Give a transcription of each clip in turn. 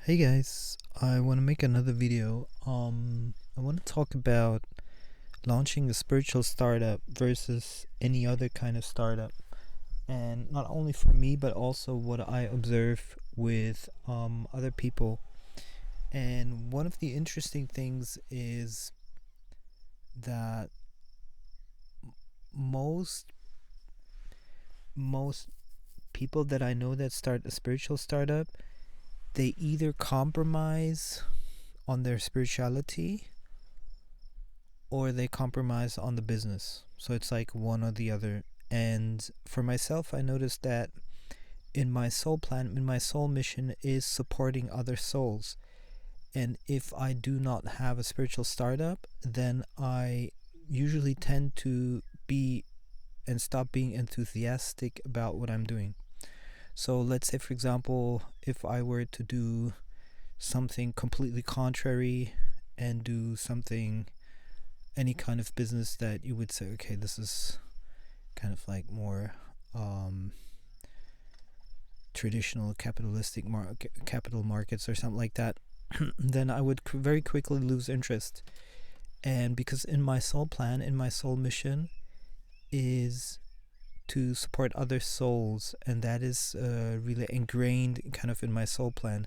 Hey guys, I want to make another video. I want to talk about launching a spiritual startup versus any other kind of startup, and not only for me but also what I observe with other people. And one of the interesting things is that most most people that I know that start a spiritual startup, they either compromise on their spirituality or they compromise on the business. So it's like one or the other. And for myself, I noticed that in my soul plan, in my soul mission is supporting other souls. And if I do not have a spiritual startup, then I usually tend to be and stop being enthusiastic about what I'm doing. So let's say, for example, if I were to do something completely contrary and do something, any kind of business that you would say, okay, this is kind of like more traditional capitalistic capital markets or something like that, then I would very quickly lose interest. And because in my soul plan, in my soul mission is to support other souls, and that is really ingrained kind of in my soul plan.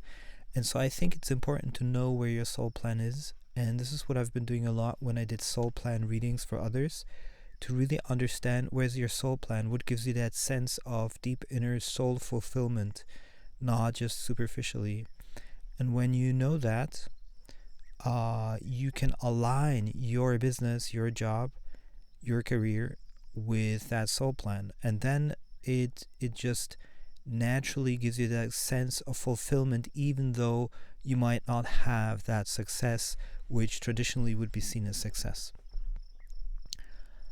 And so I think it's important to know where your soul plan is. And this is what I've been doing a lot when I did soul plan readings for others, to really understand where's your soul plan, what gives you that sense of deep inner soul fulfillment, not just superficially. And when you know that, you can align your business, your job, your career with that soul plan. And then it just naturally gives you that sense of fulfillment, even though you might not have that success which traditionally would be seen as success.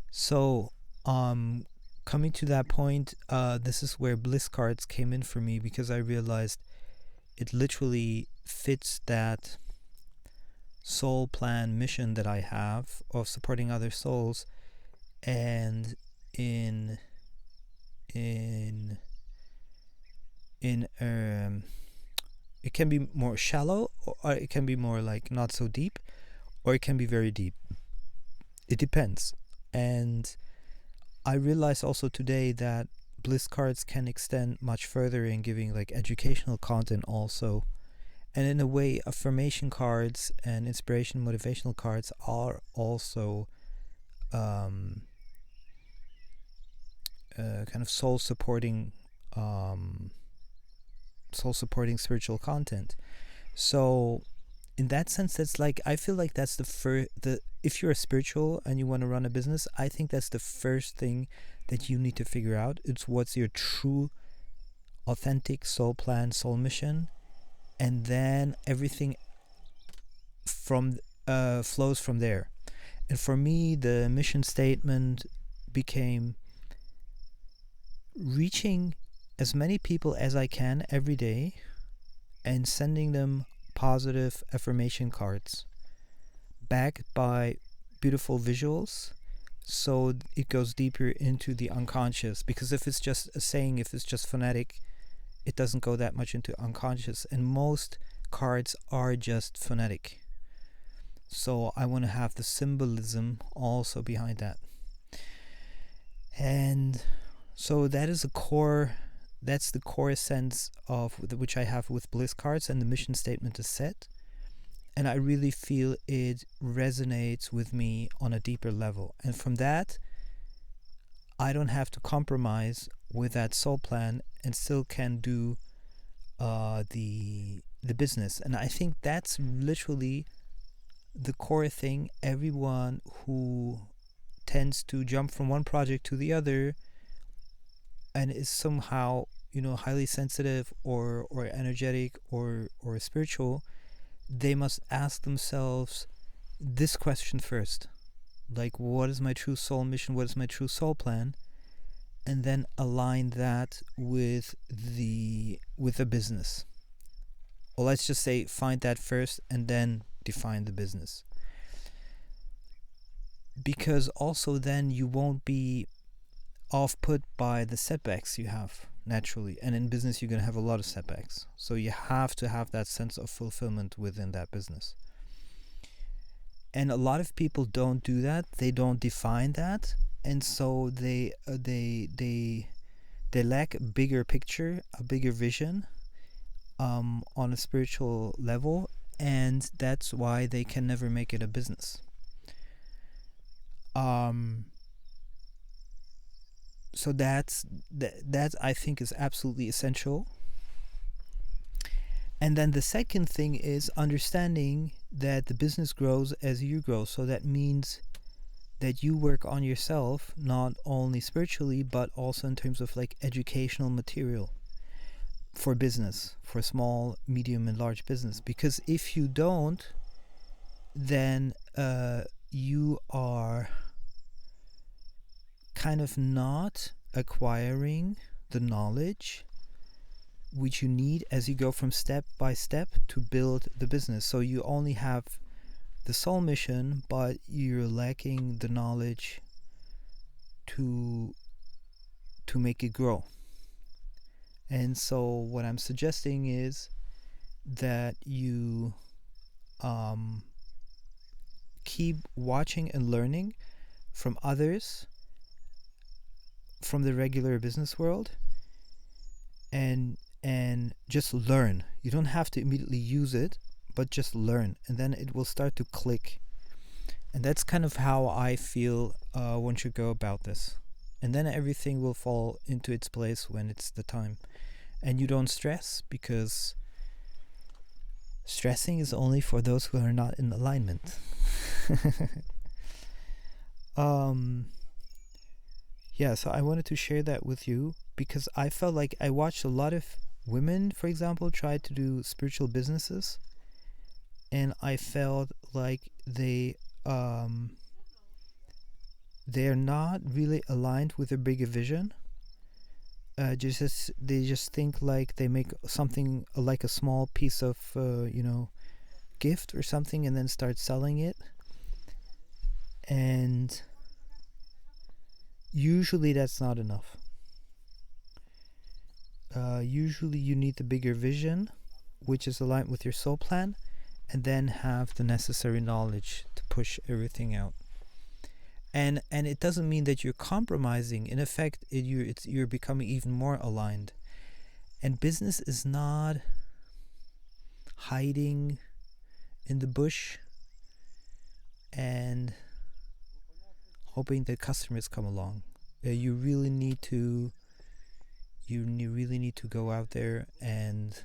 So coming to that point, this is where bliss cards came in for me, because I realized it literally fits that soul plan mission that I have of supporting other souls. And in it can be more shallow, or it can be more like not so deep, or it can be very deep. It depends. And I realized also today that bliss cards can extend much further in giving like educational content also. And in a way, affirmation cards and inspiration motivational cards are also kind of soul supporting spiritual content. So in that sense, that's like, I feel like that's the if you're a spiritual and you want to run a business, I think that's the first thing that you need to figure out. It's what's your true authentic soul plan, soul mission, and then everything from flows from there. And for me, the mission statement became reaching as many people as I can every day and sending them positive affirmation cards backed by beautiful visuals, so it goes deeper into the unconscious. Because if it's just a saying, if it's just phonetic, it doesn't go that much into unconscious, and most cards are just phonetic. So I want to have the symbolism also behind that. And so that is that's the core sense of which I have with bliss cards, and the mission statement is set. And I really feel it resonates with me on a deeper level. And from that, I don't have to compromise with that soul plan and still can do the business. And I think that's literally the core thing. Everyone who tends to jump from one project to the other and is somehow, highly sensitive or energetic or spiritual, they must ask themselves this question first. Like, what is my true soul mission? What is my true soul plan? And then align that with the business. Or let's just say find that first and then define the business. Because also then you won't be off put by the setbacks you have naturally, and in business you're going to have a lot of setbacks, so you have to have that sense of fulfillment within that business. And a lot of people don't do that. They don't define that, and so they lack a bigger picture, a bigger vision on a spiritual level, and that's why they can never make it a business. So that I think is absolutely essential. And then the second thing is understanding that the business grows as you grow. So that means that you work on yourself, not only spiritually, but also in terms of like educational material for business, for small, medium, and large business. Because if you don't, then you are kind of not acquiring the knowledge which you need as you go from step by step to build the business. So you only have the soul mission, but you're lacking the knowledge to make it grow. And so what I'm suggesting is that you keep watching and learning from others from the regular business world, and just learn. You don't have to immediately use it, but just learn, and then it will start to click. And that's kind of how I feel one should go about this. And then everything will fall into its place when it's the time. And you don't stress, because stressing is only for those who are not in alignment. Yeah, so I wanted to share that with you, because I felt like I watched a lot of women, for example, try to do spiritual businesses, and I felt like they're not really aligned with a bigger vision. They just think like they make something like a small piece of gift or something, and then start selling it. And usually that's not enough. Usually you need the bigger vision, which is aligned with your soul plan, and then have the necessary knowledge to push everything out. And it doesn't mean that you're compromising. In effect, you're becoming even more aligned. And business is not hiding in the bush and hoping that customers come along. You really need to go out there and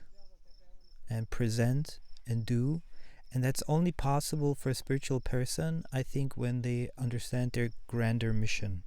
present and do. And that's only possible for a spiritual person, I think, when they understand their grander mission.